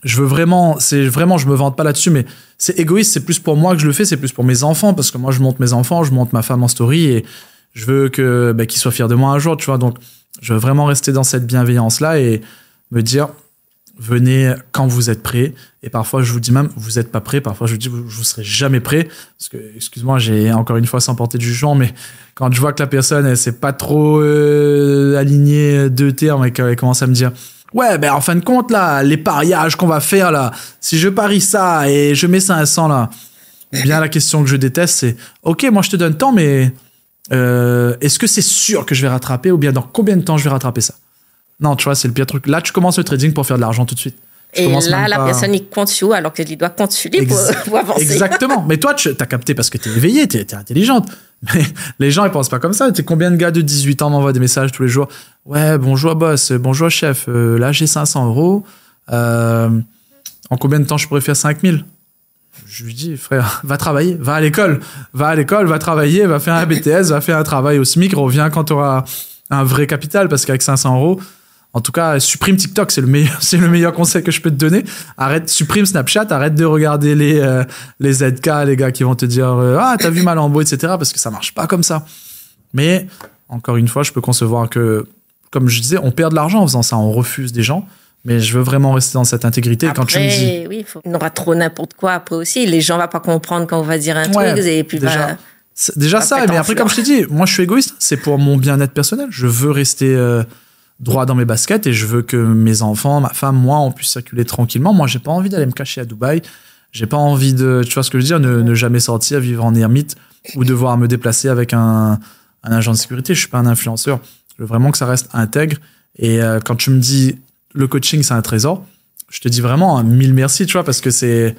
je me vante pas là-dessus, mais c'est égoïste, c'est plus pour moi que je le fais, c'est plus pour mes enfants, parce que moi, je monte mes enfants, je monte ma femme en story, et je veux qu'ils soient fiers de moi un jour, tu vois, donc, je veux vraiment rester dans cette bienveillance-là et me dire, venez quand vous êtes prêts. Et parfois, je vous dis même, vous n'êtes pas prêts. Parfois, je vous dis, vous serez jamais prêts. Parce que, excuse-moi, j'ai encore une fois sans porter de jugement, mais quand je vois que la personne, elle s'est pas trop alignée deux termes et qu'elle commence à me dire, ouais, ben en fin de compte, là, les pariages qu'on va faire, là, si je parie ça et je mets 500, là, ou bien la question que je déteste, c'est, ok, moi, je te donne tant, mais est-ce que c'est sûr que je vais rattraper ou bien dans combien de temps je vais rattraper ça? Non, tu vois, c'est le pire truc. Là, tu commences le trading pour faire de l'argent tout de suite. Et là, la personne, il compte sur vous alors qu'il doit compter sur lui pour avancer. Exactement. Mais toi, tu as capté parce que tu es éveillée, tu es intelligente. Mais les gens, ils pensent pas comme ça. Tu sais, combien de gars de 18 ans m'envoient des messages tous les jours? Ouais, bonjour boss, bonjour chef, là, j'ai 500 €. En combien de temps je pourrais faire 5000? Je lui dis, frère, va travailler, va à l'école, va travailler, va faire un BTS, va faire un travail au SMIC, reviens quand tu auras un vrai capital, parce qu'avec 500 €, en tout cas, supprime TikTok, c'est le meilleur conseil que je peux te donner. Supprime Snapchat, arrête de regarder les ZK, les gars qui vont te dire ah, t'as vu ma Lambo, etc. parce que ça marche pas comme ça. Mais, encore une fois, je peux concevoir que, comme je disais, on perd de l'argent en faisant ça, on refuse des gens. Mais je veux vraiment rester dans cette intégrité. Après, quand tu me dis... oui, on aura trop n'importe quoi après aussi. Les gens ne vont pas comprendre quand on va dire un truc. Et puis déjà ça, mais après, comme je t'ai dit, moi je suis égoïste. C'est pour mon bien-être personnel. Je veux rester droit dans mes baskets et je veux que mes enfants, ma femme, moi, on puisse circuler tranquillement. Moi, j'ai pas envie d'aller me cacher à Dubaï. J'ai pas envie de, tu vois ce que je veux dire, ne jamais sortir, vivre en ermite ou devoir me déplacer avec un agent de sécurité. Je suis pas un influenceur. Je veux vraiment que ça reste intègre. Et quand tu me dis le coaching, c'est un trésor, je te dis vraiment 1000 merci, tu vois, parce que c'est...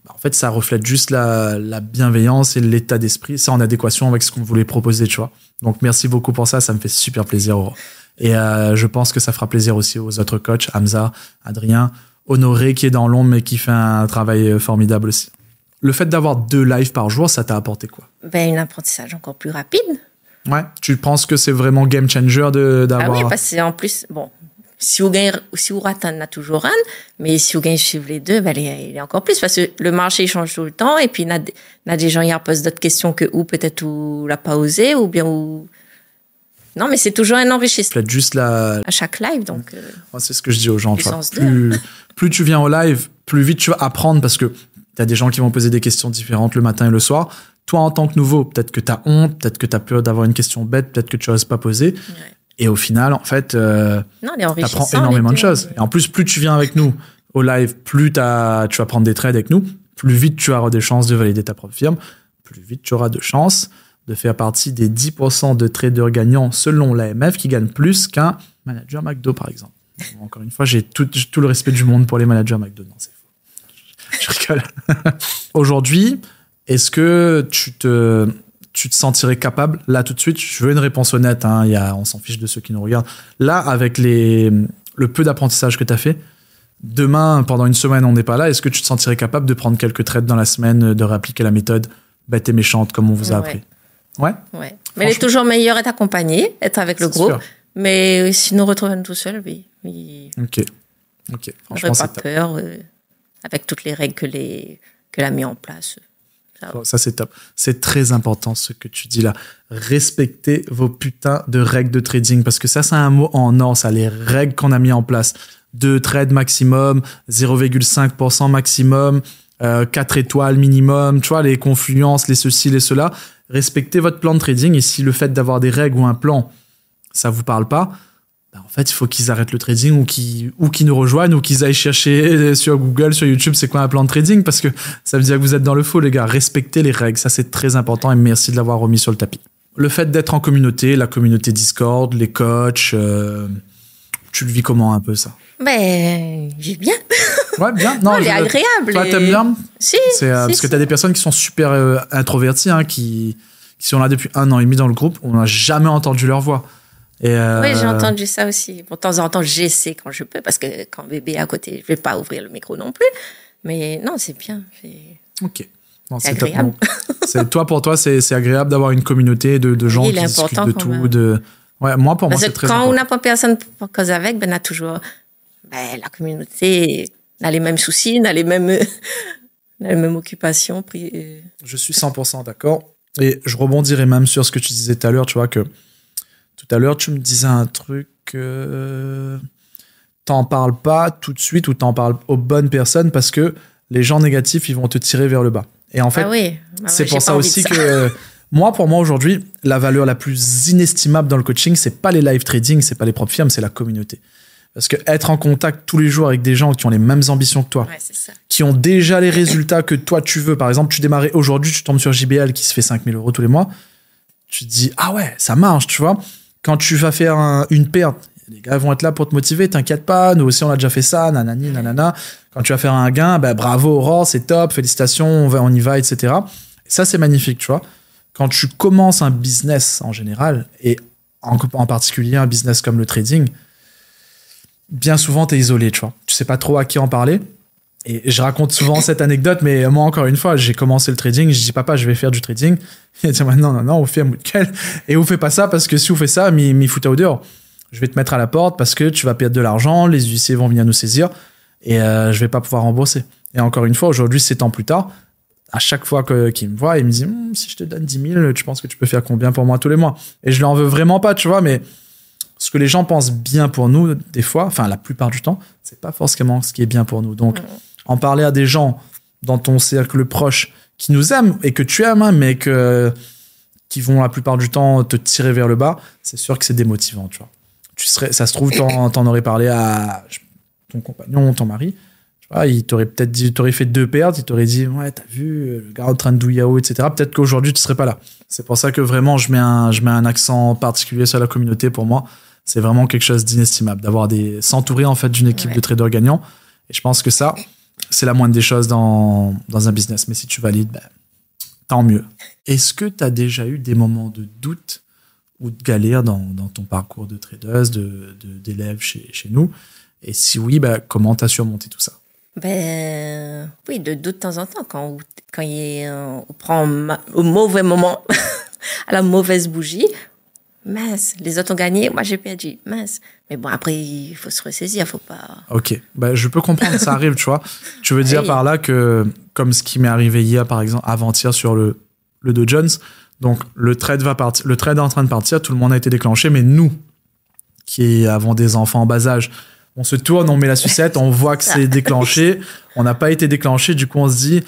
En fait, ça reflète juste la bienveillance et l'état d'esprit. C'est en adéquation avec ce qu'on voulait proposer, tu vois. Donc, merci beaucoup pour ça. Ça me fait super plaisir. Et je pense que ça fera plaisir aussi aux autres coachs, Hamza, Adrien, Honoré, qui est dans l'ombre, mais qui fait un travail formidable aussi. Le fait d'avoir 2 lives par jour, ça t'a apporté quoi? Un apprentissage encore plus rapide. Ouais. Tu penses que c'est vraiment game changer d'avoir... Ah oui, parce que en plus, bon... Si vous ratez, on a toujours un, mais si vous gagnez suivre les deux, il est encore plus, parce que le marché change tout le temps, et puis il y a des gens qui posent d'autres questions que peut-être ou l'a pas osé, ou bien ou... Non, mais c'est toujours un enrichissement. Peut-être juste à chaque live, donc... c'est ce que je dis aux gens, tu vois. Plus tu viens au live, plus vite tu vas apprendre, parce que tu as des gens qui vont poser des questions différentes le matin et le soir. Toi, en tant que nouveau, peut-être que tu as honte, peut-être que tu as peur d'avoir une question bête, peut-être que tu n'oses pas poser. Ouais. Et au final, en fait, tu apprends énormément de choses. Et en plus, plus tu viens avec nous au live, plus tu vas prendre des trades avec nous, plus vite tu auras des chances de valider ta propre firme, plus vite tu auras de chances de faire partie des 10% de traders gagnants selon l'AMF qui gagnent plus qu'un manager McDo, par exemple. Encore une fois, j'ai tout le respect du monde pour les managers McDo. Non, c'est faux. Je rigole. Aujourd'hui, est-ce que tu te sentirais capable, là tout de suite, je veux une réponse honnête, hein, on s'en fiche de ceux qui nous regardent, là avec le peu d'apprentissage que tu as fait, demain, pendant une semaine, on n'est pas là, est-ce que tu te sentirais capable de prendre quelques trades dans la semaine, de réappliquer la méthode bête et méchante comme on vous a appris? Ouais. Mais il est toujours meilleur être accompagné, être avec le groupe, mais si nous retrouvons tout seuls, oui. Ok. Franchement, pas peur, avec toutes les règles qu'elle a mis en place. Ça, c'est top. C'est très important ce que tu dis là. Respectez vos putains de règles de trading, parce que ça, c'est un mot en or, ça, les règles qu'on a mis en place. 2 trades maximum, 0,5% maximum, 4 étoiles minimum, tu vois, les confluences, les ceci, les cela. Respectez votre plan de trading, et si le fait d'avoir des règles ou un plan, ça vous parle pas, en fait, il faut qu'ils arrêtent le trading ou qu'ils nous rejoignent ou qu'ils aillent chercher sur Google, sur YouTube, c'est quoi un plan de trading, parce que ça veut dire que vous êtes dans le faux, les gars. Respectez les règles, ça c'est très important, et merci de l'avoir remis sur le tapis. Le fait d'être en communauté, la communauté Discord, les coachs, tu le vis comment un peu ça? J'ai bien. Ouais, bien. Non, elle est agréable. Toi, t'aimes bien? Si. Parce que t'as des personnes qui sont super introverties, hein, qui sont là depuis 1 an et demi dans le groupe, on n'a jamais entendu leur voix. Et Oui, j'ai entendu ça aussi. Bon, de temps en temps, j'essaie quand je peux, parce que quand bébé est à côté, je vais pas ouvrir le micro non plus. Mais non, c'est bien. Ok. Non, C'est agréable. Pour toi, c'est agréable d'avoir une communauté de gens qui discutent de tout. Ouais, moi, pour moi, c'est très important. Quand on n'a pas personne pour causer avec, on a toujours la communauté, on a les mêmes soucis, on a les mêmes occupations. Je suis 100% d'accord. Et je rebondirai même sur ce que tu disais tout à l'heure, tu vois, que tout à l'heure, tu me disais un truc, t'en parles pas tout de suite ou t'en parles aux bonnes personnes parce que les gens négatifs, ils vont te tirer vers le bas. Et en fait, c'est pour ça aussi que pour moi aujourd'hui, la valeur la plus inestimable dans le coaching, c'est pas les live trading, c'est pas les propres firmes, c'est la communauté. Parce que être en contact tous les jours avec des gens qui ont les mêmes ambitions que toi, qui ont déjà les résultats que toi tu veux. Par exemple, tu démarrais aujourd'hui, tu tombes sur JBL qui se fait 5 000 € tous les mois. Tu te dis, ah ouais, ça marche, tu vois. Quand tu vas faire une perte, les gars vont être là pour te motiver, t'inquiète pas, nous aussi on a déjà fait ça, nanani, nanana. Quand tu vas faire un gain, bravo Aurore, c'est top, félicitations, on y va, etc. Et ça, c'est magnifique, tu vois. Quand tu commences un business en général, et en particulier un business comme le trading, bien souvent, t'es isolé, tu vois. Tu sais pas trop à qui en parler. Et je raconte souvent cette anecdote, mais moi, encore une fois, j'ai commencé le trading, je dis, papa, je vais faire du trading. Il dit, non, on fait un bout de quel. Et on fait pas ça parce que si on fait ça, m'y fout au dehors. Je vais te mettre à la porte parce que tu vas perdre de l'argent, les huissiers vont venir nous saisir et je vais pas pouvoir rembourser. Et encore une fois, aujourd'hui, 7 ans plus tard, à chaque fois qu'il me voit, il me dit, si je te donne 10 000, tu penses que tu peux faire combien pour moi tous les mois? Et je l'en veux vraiment pas, tu vois, mais ce que les gens pensent bien pour nous, des fois, enfin, la plupart du temps, c'est pas forcément ce qui est bien pour nous. Donc, en parler à des gens dans ton cercle proche qui nous aiment et que tu aimes, hein, mais qui vont la plupart du temps te tirer vers le bas, c'est sûr que c'est démotivant, tu vois. Ça se trouve, t'en aurais parlé à ton compagnon, ton mari, tu vois, il t'aurait peut-être dit, t'aurais fait 2 pertes, il t'aurait dit, ouais, t'as vu, le gars en train de douillao, etc. Peut-être qu'aujourd'hui, tu serais pas là. C'est pour ça que vraiment, je mets un accent particulier sur la communauté. Pour moi, c'est vraiment quelque chose d'inestimable, s'entourer, en fait, d'une équipe de traders gagnants. Et je pense que ça, c'est la moindre des choses dans un business. Mais si tu valides, tant mieux. Est-ce que tu as déjà eu des moments de doute ou de galère dans ton parcours de tradeuse, d'élève chez nous? Et si oui, comment tu as surmonté tout ça? Oui, de temps en temps, quand on prend au mauvais moment, à la mauvaise bougie, mince, les autres ont gagné, moi j'ai perdu, mince. Mais bon, après, il faut se ressaisir, faut pas... Ok, je peux comprendre, ça arrive, tu vois. Tu veux dire par là que, comme ce qui m'est arrivé hier, par exemple, avant-hier sur le Dow Jones, donc le trade est en train de partir, tout le monde a été déclenché, mais nous, qui avons des enfants en bas âge, on se tourne, on met la sucette, on voit que c'est déclenché, on n'a pas été déclenché, du coup on se dit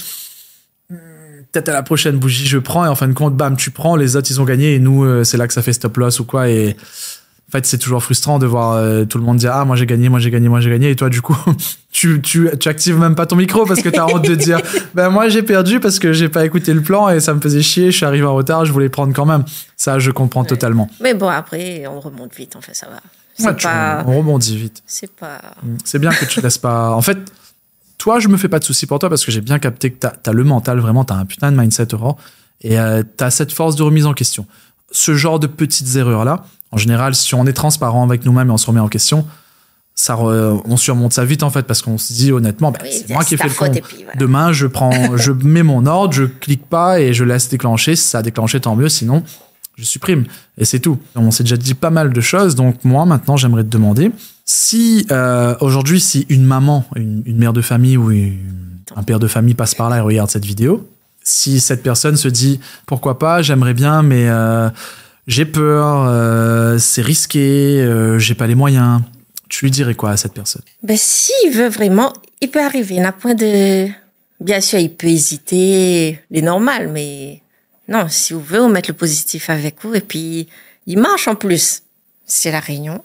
peut-être à la prochaine bougie je prends, et en fin de compte bam tu prends, les autres ils ont gagné et nous c'est là que ça fait stop loss ou quoi. Et en fait c'est toujours frustrant de voir tout le monde dire moi j'ai gagné, et toi du coup tu actives même pas ton micro parce que t'as honte de dire moi j'ai perdu parce que j'ai pas écouté le plan et ça me faisait chier, je suis arrivé en retard, je voulais prendre quand même. Ça je comprends totalement. Mais bon, après on remonte vite, en fait, ça va. On rebondit vite. C'est bien que tu te laisses pas. En fait, toi, je me fais pas de soucis pour toi parce que j'ai bien capté que t'as le mental, vraiment, t'as un putain de mindset, Aurore, et t'as cette force de remise en question. Ce genre de petites erreurs-là, en général, si on est transparent avec nous-mêmes et on se remet en question, on surmonte ça vite, en fait, parce qu'on se dit honnêtement, c'est moi qui ai fait le con. Voilà. Demain, je mets mon ordre, je clique pas et je laisse déclencher. Si ça a déclenché, tant mieux. Sinon, je supprime. Et c'est tout. On s'est déjà dit pas mal de choses. Donc, moi, maintenant, j'aimerais te demander si, aujourd'hui, si une maman, une mère de famille ou un père de famille passe par là et regarde cette vidéo, si cette personne se dit, pourquoi pas, j'aimerais bien, mais j'ai peur, c'est risqué, j'ai pas les moyens, tu lui dirais quoi à cette personne? S'il veut vraiment, il peut arriver. Il n'a point de... Bien sûr, il peut hésiter, les normales, mais... Non, si vous voulez, on met le positif avec vous et puis il marche en plus. C'est la Réunion.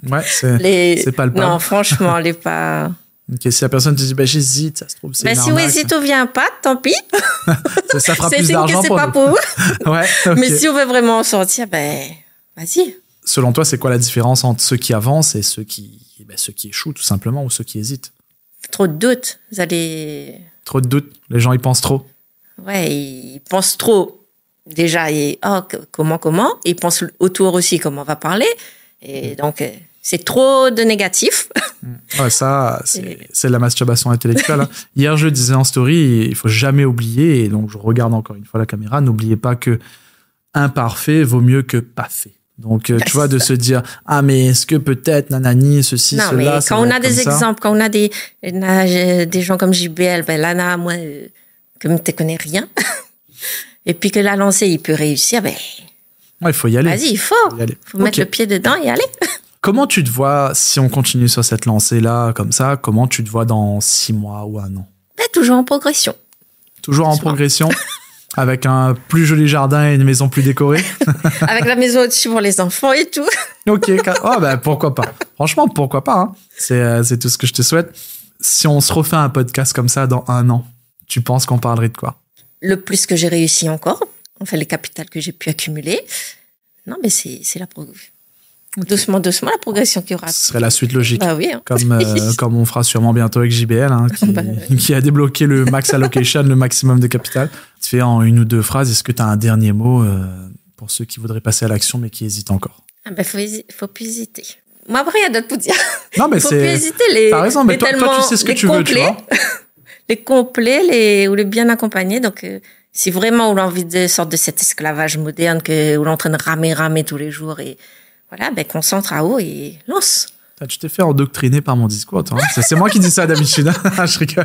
Ouais, c'est pas le pas. Non, franchement, les pas. Ok, si la personne te dit j'hésite, ça se trouve c'est une si vous hésitez ou vient pas, tant pis. ça fera plus d'argent pour nous. C'est pas pour vous. Ouais. Okay. Mais si on veut vraiment en sortir, vas-y. Selon toi, c'est quoi la différence entre ceux qui avancent et ceux qui échouent tout simplement ou ceux qui hésitent? Trop de doutes. Trop de doutes. Les gens y pensent trop. Ouais, ils pensent trop. déjà, comment, et ils pensent autour aussi comment on va parler. Et donc, c'est trop de négatif. Ouais, ça, c'est la masturbation intellectuelle. Hein. Hier, je disais en story, il faut jamais oublier, et donc je regarde encore une fois la caméra, n'oubliez pas que imparfait vaut mieux que pas fait. Donc, tu vois, de se dire, ah, mais est-ce que peut-être, nanani, ceci, non, cela, mais ça quand va on a être des comme ça. exemples, quand on a des gens comme JBL, ben Lana, moi, comme tu connais rien, et puis que l'a lancé, il peut réussir, ben, Ouais, il faut y aller. vas-y, il faut y aller. mettre Ok. le pied dedans et aller. Comment tu te vois, si on continue sur cette lancée-là, comme ça, comment tu te vois dans 6 mois ou 1 an? Ben, toujours en progression. Toujours en Doucement. progression, avec un plus joli jardin et une maison plus décorée? Avec la maison au-dessus pour les enfants et tout. Ok, oh, bah, pourquoi pas. Franchement, pourquoi pas. Hein. C'est tout ce que je te souhaite. Si on se refait un podcast comme ça dans 1 an, tu penses qu'on parlerait de quoi? Le plus que j'ai réussi encore, enfin, les capitales que j'ai pu accumuler. Non, mais c'est la progression. Doucement, la progression qu'il y aura. Ce serait la suite logique. Bah oui. Hein. Comme on fera sûrement bientôt avec JBL, hein, Bah, qui a débloqué le max allocation, le maximum de capital. Tu fais en 1 ou 2 phrases, est-ce que tu as un dernier mot pour ceux qui voudraient passer à l'action mais qui hésitent encore? Ah ben, faut plus hésiter. Moi, après, il y a d'autres pour dire. Non, mais Faut plus c'est. hésiter. T'as raison, mais toi, tu sais ce que tu veux, tu vois. Les complets, ou les bien accompagnés. Donc, si vraiment on a envie de sortir de cet esclavage moderne où on est en train de ramer tous les jours et voilà, ben, concentre à haut et lance. Tu t'es fait endoctriner par mon discours, toi. Hein. C'est moi qui dis ça d'habitude. Je rigole.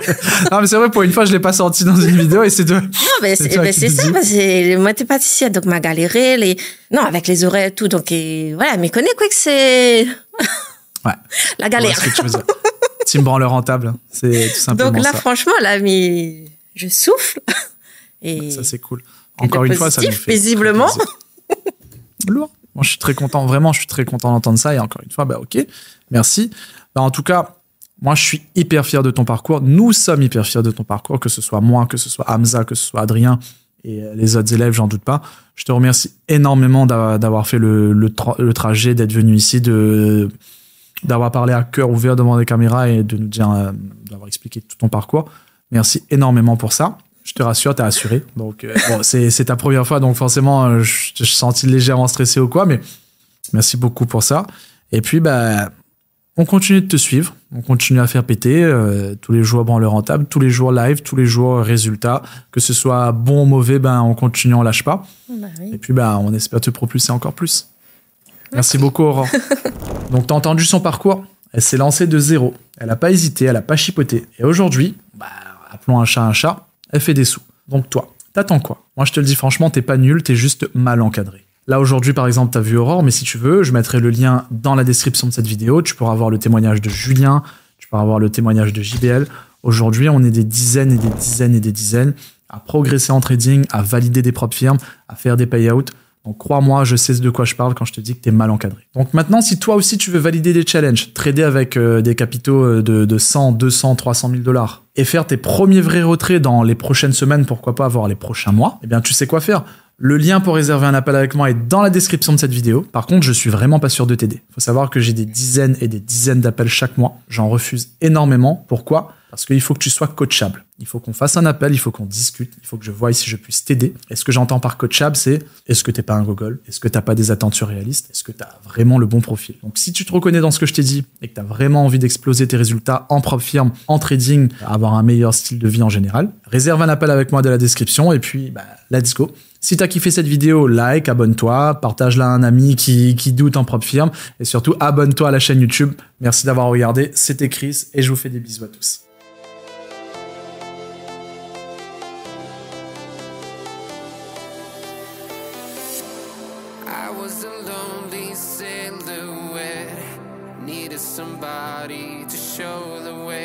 Non, mais c'est vrai, pour une fois, je l'ai pas sorti dans une vidéo et c'est de. Non, ben, c'est toi qui ça. dis. Parce que moi, t'es pâtissière, donc m'a galéré. Non, avec les oreilles et tout. Donc, voilà, mais connais quoi que c'est. Ouais. La galère. Ouais, ce que tu veux dire. Team branleur rentable. Hein. C'est tout simplement Donc là, ça. franchement, là, mais je souffle. Et Ça, c'est cool. et Encore de une fois, ça nous positif, fait. très visiblement. plaisir. Lourd. Moi, je suis très content. Vraiment, je suis très content d'entendre ça. Et encore une fois, bah, ok. Merci. Bah, en tout cas, moi, je suis hyper fier de ton parcours. Nous sommes hyper fiers de ton parcours, que ce soit moi, que ce soit Hamza, que ce soit Adrien et les autres élèves, j'en doute pas. Je te remercie énormément d'avoir fait le trajet, d'être venu ici, d'avoir parlé à cœur ouvert devant des caméras et de nous dire, d'avoir expliqué tout ton parcours. Merci énormément pour ça. Je te rassure, t'es assuré. Donc, bon, c'est ta première fois, donc forcément, je te senti légèrement stressé ou quoi, mais merci beaucoup pour ça. Et puis, bah, on continue de te suivre, on continue à faire péter tous les jours branleur rentable, tous les jours live, tous les jours résultats, que ce soit bon ou mauvais, ben on continue, on lâche pas. Bah oui. Et puis ben on espère te propulser encore plus. Merci beaucoup Aurore. Donc t'as entendu son parcours, elle s'est lancée de zéro, elle a pas hésité, elle a pas chipoté. Et aujourd'hui, bah, appelons un chat, elle fait des sous. Donc toi, t'attends quoi? Moi je te le dis franchement, t'es pas nul, t'es juste mal encadré. Là, aujourd'hui, par exemple, tu as vu Aurore, mais si tu veux, je mettrai le lien dans la description de cette vidéo. Tu pourras voir le témoignage de Julien, tu pourras voir le témoignage de JBL. Aujourd'hui, on est des dizaines et des dizaines et des dizaines à progresser en trading, à valider des propres firmes, à faire des payouts. Donc, crois-moi, je sais de quoi je parle quand je te dis que tu es mal encadré. Donc, maintenant, si toi aussi, tu veux valider des challenges, trader avec des capitaux de 100, 200, 300 000 dollars et faire tes premiers vrais retraits dans les prochaines semaines, pourquoi pas avoir les prochains mois, eh bien, tu sais quoi faire. Le lien pour réserver un appel avec moi est dans la description de cette vidéo. Par contre, je suis vraiment pas sûr de t'aider. Faut savoir que j'ai des dizaines et des dizaines d'appels chaque mois. J'en refuse énormément. Pourquoi? Parce qu'il faut que tu sois coachable. Il faut qu'on fasse un appel, il faut qu'on discute, il faut que je voie si je puisse t'aider. Et ce que j'entends par coachable, c'est est-ce que t'es pas un gogol? Est-ce que t'as pas des attentes surréalistes? Est-ce que t'as vraiment le bon profil? Donc si tu te reconnais dans ce que je t'ai dit et que t'as vraiment envie d'exploser tes résultats en propre firme, en trading, avoir un meilleur style de vie en général, réserve un appel avec moi dans la description et puis bah, let's go. Si t'as kiffé cette vidéo, like, abonne-toi, partage-la à un ami qui doute en propre firme et surtout abonne-toi à la chaîne YouTube. Merci d'avoir regardé, c'était Chris et je vous fais des bisous à tous. I was a lonely silhouette, needed somebody to show the way.